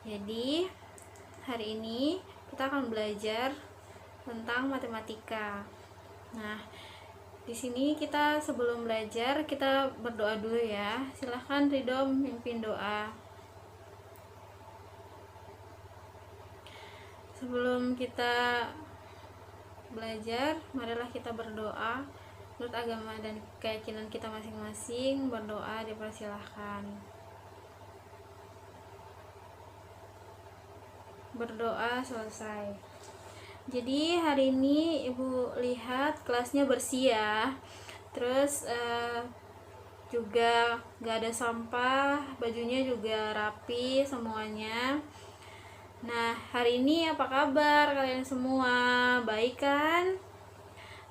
Jadi hari ini kita akan belajar tentang matematika. Nah, di sini kita sebelum belajar kita berdoa dulu ya. Silahkan Ridho mimpin doa. Sebelum kita belajar, marilah kita berdoa. Menurut agama dan keyakinan kita masing-masing, berdoa dipersilahkan. Berdoa selesai. Jadi hari ini Ibu lihat kelasnya bersih ya. Terus juga gak ada sampah, bajunya juga rapi semuanya. Nah, hari ini apa kabar kalian semua? Baik kan?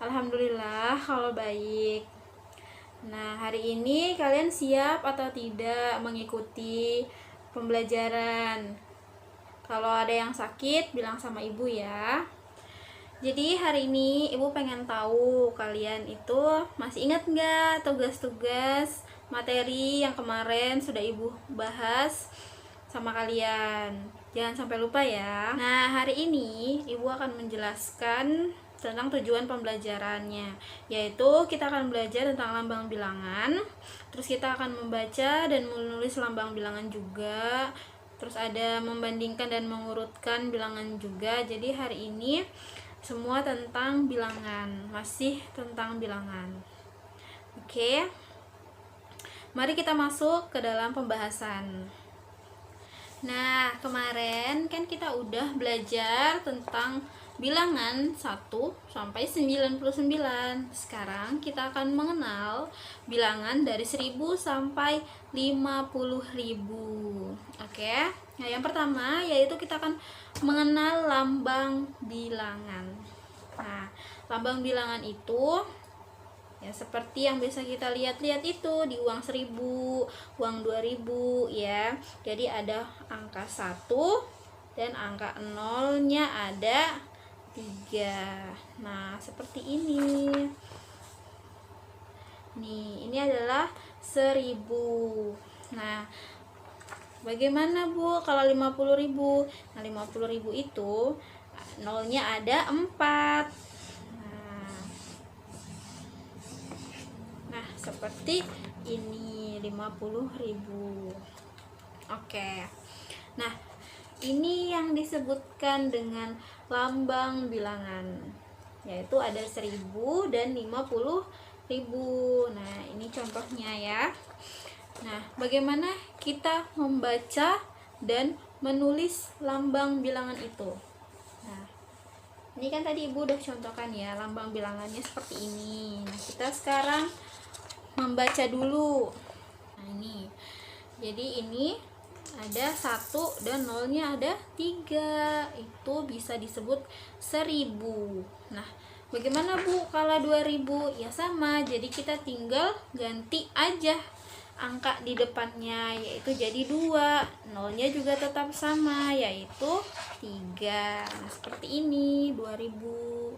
Alhamdulillah kalau baik. Nah, hari ini kalian siap atau tidak mengikuti pembelajaran? Kalau ada yang sakit, bilang sama ibu ya. Jadi hari ini ibu pengen tahu kalian itu masih ingat nggak tugas-tugas materi yang kemarin sudah ibu bahas sama kalian. Jangan sampai lupa ya. Nah, hari ini ibu akan menjelaskan tentang tujuan pembelajarannya, yaitu kita akan belajar tentang lambang bilangan, terus kita akan membaca dan menulis lambang bilangan juga, terus ada membandingkan dan mengurutkan bilangan juga. Jadi hari ini semua tentang bilangan, masih tentang bilangan. Oke, mari kita masuk ke dalam pembahasan. Nah, kemarin kan kita udah belajar tentang bilangan 1 sampai 99. Sekarang kita akan mengenal bilangan dari 1000 sampai 50.000. Oke. Nah, yang pertama yaitu kita akan mengenal lambang bilangan. Nah, lambang bilangan itu ya seperti yang biasa kita lihat-lihat itu di uang 1000, uang 2000 ya. Jadi ada angka 1 dan angka 0-nya ada 3. Nah, seperti ini. Nih, ini adalah 1000. Nah, bagaimana Bu kalau 50.000? Nah, 50.000 itu 0-nya ada 4. Nah, seperti ini 50.000. Oke. Nah, ini yang disebutkan dengan lambang bilangan, yaitu ada 1000 dan 50.000. Nah, ini contohnya ya. Nah, bagaimana kita membaca dan menulis lambang bilangan itu? Nah, ini kan tadi Ibu udah contohkan ya, lambang bilangannya seperti ini. Nah, kita sekarang membaca dulu. Nah, ini. Jadi ini ada 1 dan 0-nya ada 3. Itu bisa disebut 1000. Nah, bagaimana Bu kalau 2000? Ya sama, jadi kita tinggal ganti aja angka di depannya, yaitu jadi 2. 0-nya juga tetap sama, yaitu 3. Nah, seperti ini 2000.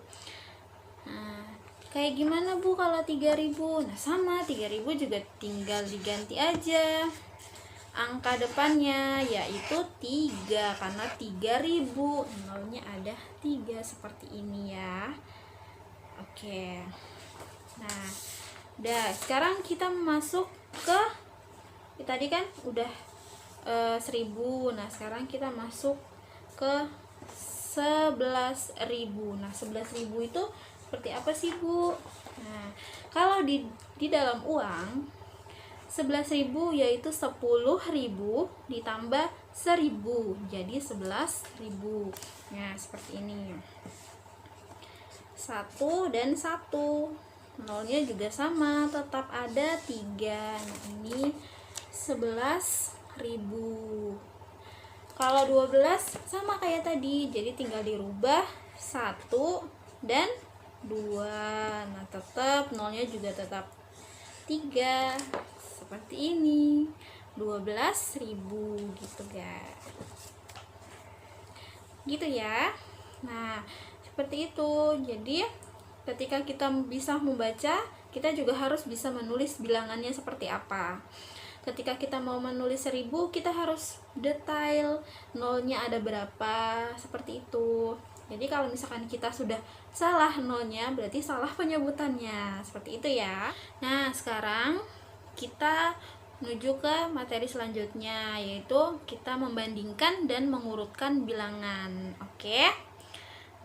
Nah, kayak gimana Bu kalau 3000? Nah, sama, 3000 juga tinggal diganti aja angka depannya, yaitu 3, karena 3000 nolnya ada 3 seperti ini ya. Oke. Nah, udah, sekarang kita masuk ke tadi kan udah 1000. Nah, sekarang kita masuk ke 11.000. Nah, 11.000 itu seperti apa sih Bu? Nah, kalau di dalam uang 11.000 yaitu 10.000 ditambah 1000, jadi 11.000. Nah, seperti ini. 1 dan 1. 0-nya juga sama, tetap ada 3. Nah, ini 11.000. Kalau 12 sama kayak tadi, jadi tinggal dirubah 1 dan 2. Nah, tetap 0-nya juga tetap 3. Seperti ini, 12.000 gitu guys. Gitu ya. Nah, seperti itu. Jadi ketika kita bisa membaca, kita juga harus bisa menulis bilangannya seperti apa. ketika kita mau menulis 1000 kita harus detail nolnya ada berapa, seperti itu. Jadi kalau misalkan kita sudah salah nolnya berarti salah penyebutannya, seperti itu ya. Nah sekarang kita menuju ke materi selanjutnya, yaitu kita membandingkan dan mengurutkan bilangan. Oke.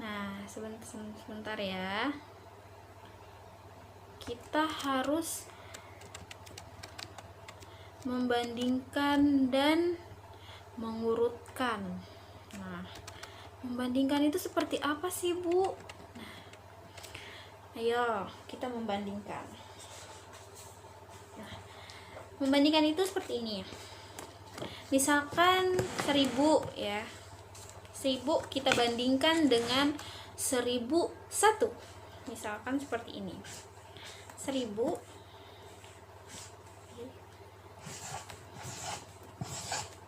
Nah sebentar ya, kita harus membandingkan dan mengurutkan. Nah, membandingkan itu seperti apa sih, Bu? Nah, ayo kita membandingkan. Nah, membandingkan itu seperti ini. Misalkan 1000 ya. 1000 kita bandingkan dengan 1001. Misalkan seperti ini. 1000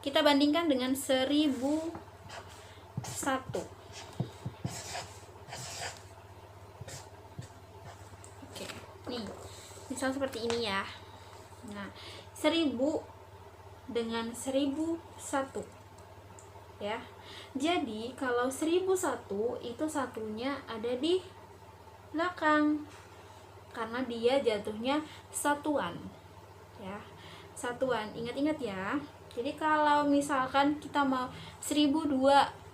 kita bandingkan dengan 1001. Oke, nih misal seperti ini ya. Nah 1000 dengan 1001 ya. Jadi kalau 1001 itu satunya ada di belakang karena dia jatuhnya satuan ya, satuan. Ingat-ingat ya. Jadi kalau misalkan kita mau 1002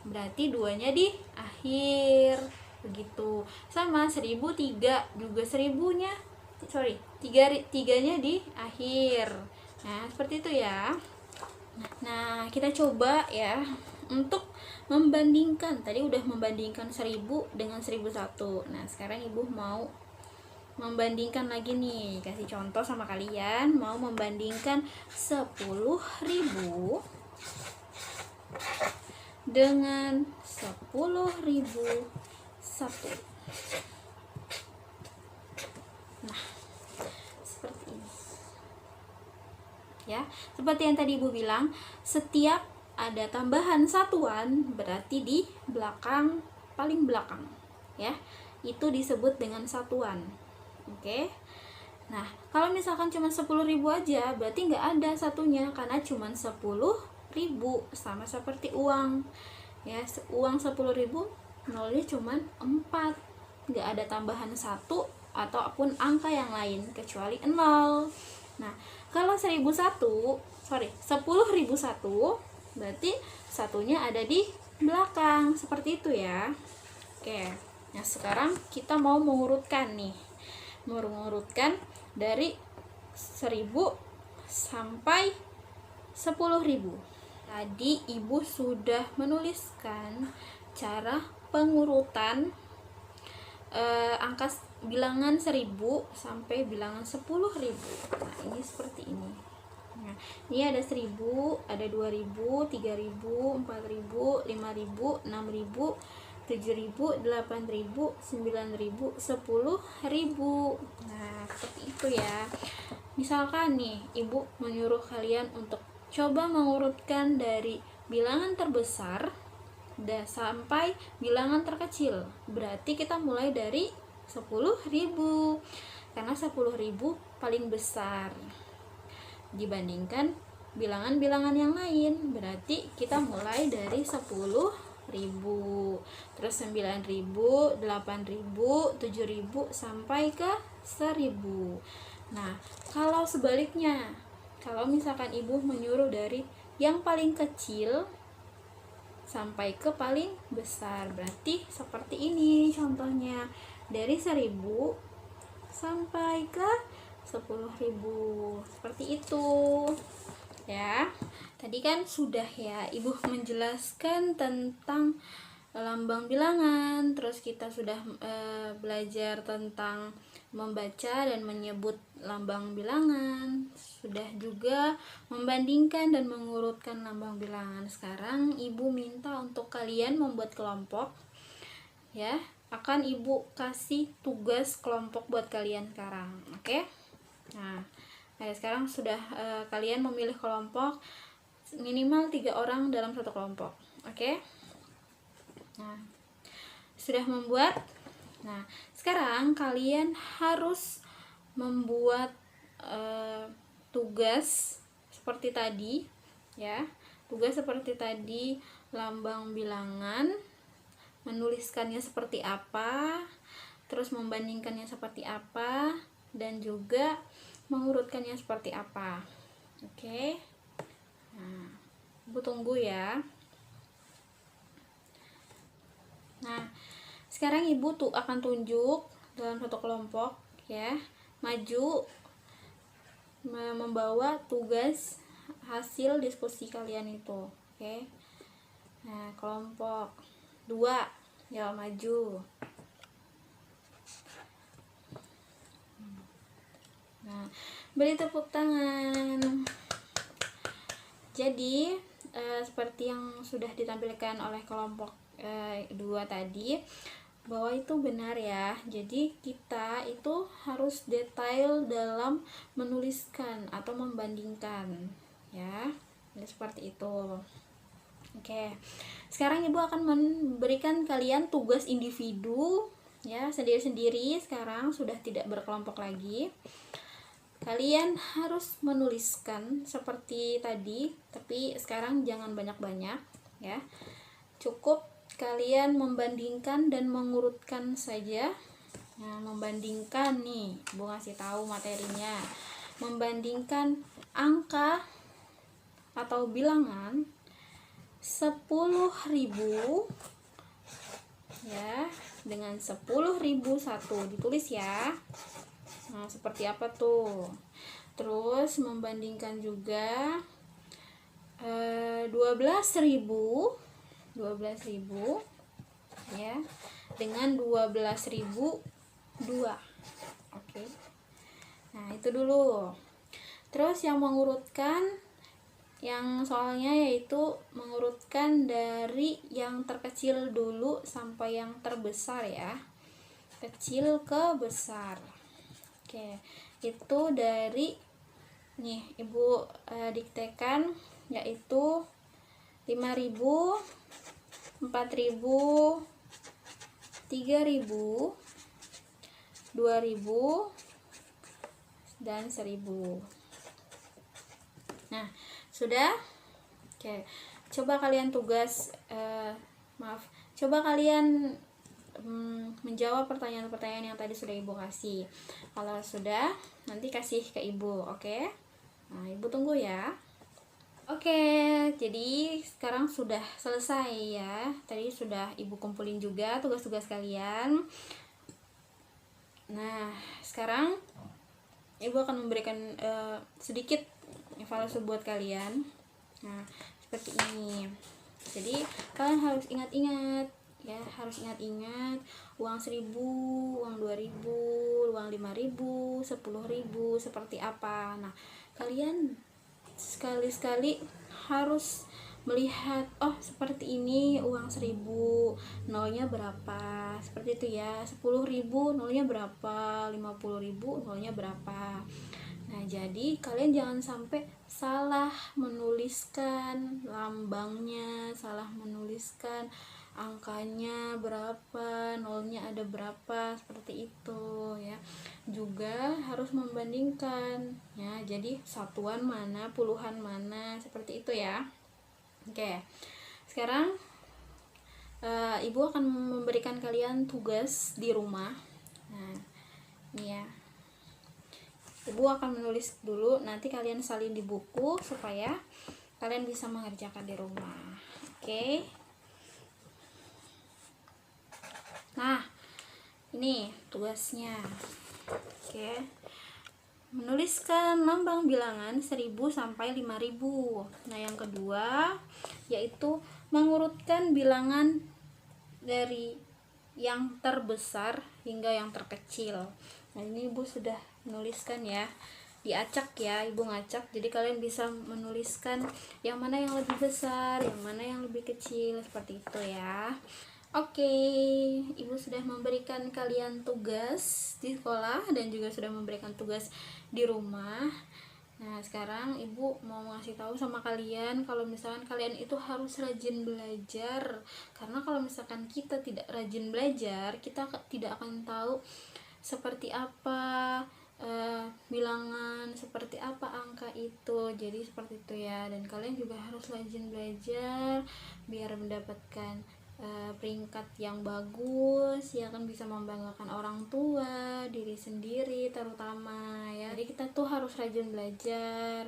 berarti 2-nya di akhir, begitu. Sama 1003 juga 1000-nya, sorry, 3-nya di akhir. Nah seperti itu ya. Nah kita coba ya untuk membandingkan. Tadi udah membandingkan 1000 dengan 1001. Nah sekarang ibu mau membandingkan lagi nih, kasih contoh sama kalian, mau membandingkan 10.000 dengan 10.001. Nah seperti ini ya. Seperti yang tadi ibu bilang, setiap ada tambahan satuan berarti di belakang, paling belakang ya, itu disebut dengan satuan. Oke. Nah kalau misalkan cuma 10.000 aja berarti nggak ada satunya karena cuma 10.000, sama seperti uang ya. Uang 10.000 nolnya cuma 4, nggak ada tambahan 1 ataupun angka yang lain kecuali 0. Nah kalau 1001 berarti satunya ada di belakang, seperti itu ya. Oke. Nah sekarang kita mau mengurutkan nih, mengurutkan dari 1000 sampai 10.000. Tadi ibu sudah menuliskan cara pengurutan angka bilangan 1000 sampai bilangan 10.000. Nah ini seperti ini. Nah, ini ada 1000, ada 2000, 3000, 4000, 5000, 6000, 7000, 8000, 9000, 10.000. Nah seperti itu ya. Misalkan nih ibu menyuruh kalian untuk coba mengurutkan dari bilangan terbesar sampai bilangan terkecil, berarti kita mulai dari 10.000 karena 10.000 paling besar dibandingkan bilangan-bilangan yang lain. Berarti kita mulai dari 10.000, terus 9.000, 8.000, 7.000 sampai ke 1.000. Nah kalau sebaliknya, kalau misalkan ibu menyuruh dari yang paling kecil sampai ke paling besar, berarti seperti ini contohnya, dari 1000 sampai ke 10.000, seperti itu ya. Tadi kan sudah ya ibu menjelaskan tentang lambang bilangan, terus kita sudah belajar tentang membaca dan menyebut lambang bilangan, sudah juga membandingkan dan mengurutkan lambang bilangan. Sekarang ibu minta untuk kalian membuat kelompok ya. Akan ibu kasih tugas kelompok buat kalian sekarang. Oke. Nah sekarang sudah kalian memilih kelompok minimal 3 orang dalam satu kelompok. Oke. Nah sudah membuat. Nah sekarang kalian harus membuat tugas seperti tadi ya. Tugas seperti tadi, lambang bilangan, menuliskannya seperti apa, terus membandingkannya seperti apa, dan juga mengurutkannya seperti apa. Oke. Nah, Ibu tunggu ya. Nah, sekarang Ibu tuh akan tunjuk dalam satu kelompok ya, maju membawa tugas hasil diskusi kalian itu. Oke. Nah, kelompok 2 ya, maju. Nah, beri tepuk tangan. Jadi seperti yang sudah ditampilkan oleh kelompok 2 tadi, bahwa itu benar ya. Jadi kita itu harus detail dalam menuliskan atau membandingkan ya. Jadi seperti itu. Oke. Sekarang Ibu akan memberikan kalian tugas individu ya, sendiri-sendiri. Sekarang sudah tidak berkelompok lagi. Kalian harus menuliskan seperti tadi, tapi sekarang jangan banyak-banyak ya. Cukup kalian membandingkan dan mengurutkan saja. Nah, membandingkan nih, Bu ngasih tahu materinya. Membandingkan angka atau bilangan 10.000 ya dengan 10.001, ditulis ya. Nah, seperti apa tuh? Terus membandingkan juga 12.000 ya dengan 12.002. Oke. Nah, itu dulu. Terus yang mengurutkan, yang soalnya yaitu mengurutkan dari yang terkecil dulu sampai yang terbesar ya. Kecil ke besar. Oke, itu dari nih Ibu diktekan, yaitu 5.000, 4.000, 3.000, 2.000, dan 1.000. Nah, sudah? Oke, coba kalian coba kalian menjawab pertanyaan-pertanyaan yang tadi sudah Ibu kasih. Kalau sudah, nanti kasih ke Ibu, oke? Nah, Ibu tunggu ya. Oke, jadi sekarang sudah selesai ya. Tadi sudah Ibu kumpulin juga tugas-tugas kalian. Nah, sekarang Ibu akan memberikan sedikit evaluasi buat kalian. Nah, seperti ini. Jadi, kalian harus ingat-ingat ya, harus ingat-ingat uang 1.000, uang 2.000, uang 5.000, 10.000 seperti apa. Nah, kalian sekali-sekali harus melihat, oh seperti ini uang 1.000 nolnya berapa, seperti itu ya. 10.000 nolnya berapa, 50.000 nolnya berapa. Nah, jadi kalian jangan sampai salah menuliskan lambangnya, salah menuliskan angkanya berapa, nolnya ada berapa, seperti itu ya. Juga harus membandingkan ya, jadi satuan mana, puluhan mana, seperti itu ya. Oke, sekarang Ibu akan memberikan kalian tugas di rumah. Nah, ini ya, Ibu akan menulis dulu, nanti kalian salin di buku supaya kalian bisa mengerjakan di rumah. Oke. Nah, ini tugasnya. Oke. Menuliskan lambang bilangan 1.000 sampai 5.000. Nah, yang kedua yaitu mengurutkan bilangan dari yang terbesar hingga yang terkecil. Nah, ini Ibu sudah menuliskan ya. Diacak ya, Ibu ngacak. Jadi kalian bisa menuliskan yang mana yang lebih besar, yang mana yang lebih kecil, seperti itu ya. Oke, Ibu sudah memberikan kalian tugas di sekolah dan juga sudah memberikan tugas di rumah. Nah, sekarang Ibu mau ngasih tahu sama kalian kalau misalkan kalian itu harus rajin belajar. Karena kalau misalkan kita tidak rajin belajar, kita tidak akan tahu seperti apa bilangan seperti apa angka itu. Jadi seperti itu ya, dan kalian juga harus rajin belajar biar mendapatkan peringkat yang bagus ya kan, bisa membanggakan orang tua, diri sendiri terutama ya. Jadi kita tuh harus rajin belajar.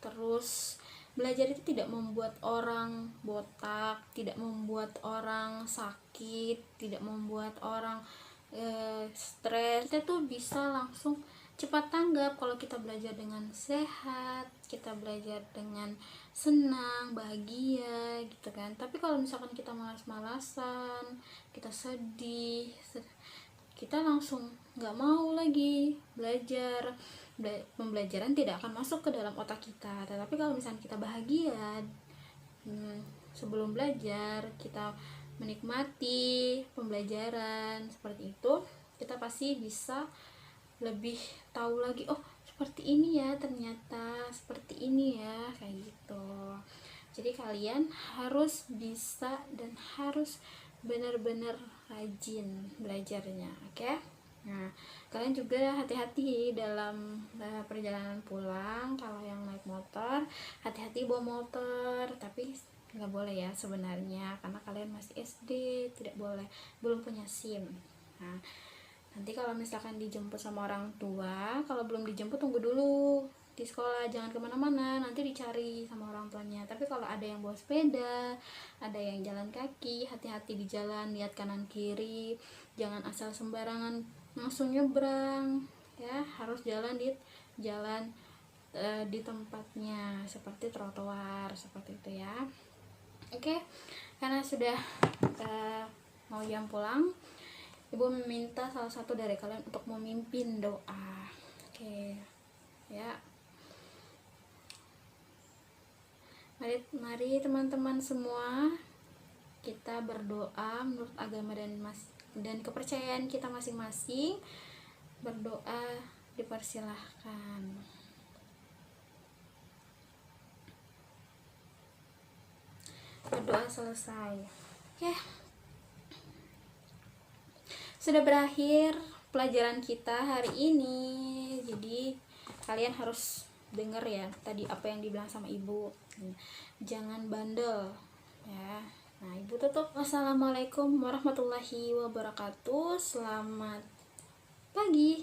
Terus belajar itu tidak membuat orang botak, tidak membuat orang sakit, tidak membuat orang stres. Kita tuh bisa langsung cepat tanggap kalau kita belajar dengan sehat, kita belajar dengan senang, bahagia gitu kan. Tapi kalau misalkan kita malas-malasan, kita sedih, kita langsung nggak mau lagi belajar. Pembelajaran tidak akan masuk ke dalam otak kita. Tetapi kalau misalnya kita bahagia sebelum belajar, kita menikmati pembelajaran seperti itu, kita pasti bisa lebih tahu lagi, oh seperti ini ya, ternyata seperti ini ya, kayak gitu. Jadi kalian harus bisa dan harus benar-benar rajin belajarnya, oke? Nah, kalian juga hati-hati dalam perjalanan pulang. Kalau yang naik motor, hati-hati bawa motor, tapi nggak boleh ya sebenarnya, karena kalian masih SD, tidak boleh, belum punya SIM. Nah, nanti kalau misalkan dijemput sama orang tua, kalau belum dijemput tunggu dulu di sekolah, jangan kemana-mana, nanti dicari sama orang tuanya. Tapi kalau ada yang bawa sepeda, ada yang jalan kaki, hati-hati di jalan, lihat kanan kiri, jangan asal sembarangan langsung nyebrang ya, harus jalan di jalan di tempatnya, seperti trotoar, seperti itu ya. Oke, karena sudah mau jam pulang, Ibu meminta salah satu dari kalian untuk memimpin doa. Oke ya, mari teman-teman semua, kita berdoa menurut agama dan kepercayaan kita masing-masing. Berdoa dipersilahkan. Berdoa selesai. Oke, sudah berakhir pelajaran kita hari ini. Jadi kalian harus dengar ya tadi apa yang dibilang sama ibu, jangan bandel ya. Nah, ibu tutup. Wassalamualaikum warahmatullahi wabarakatuh. Selamat pagi.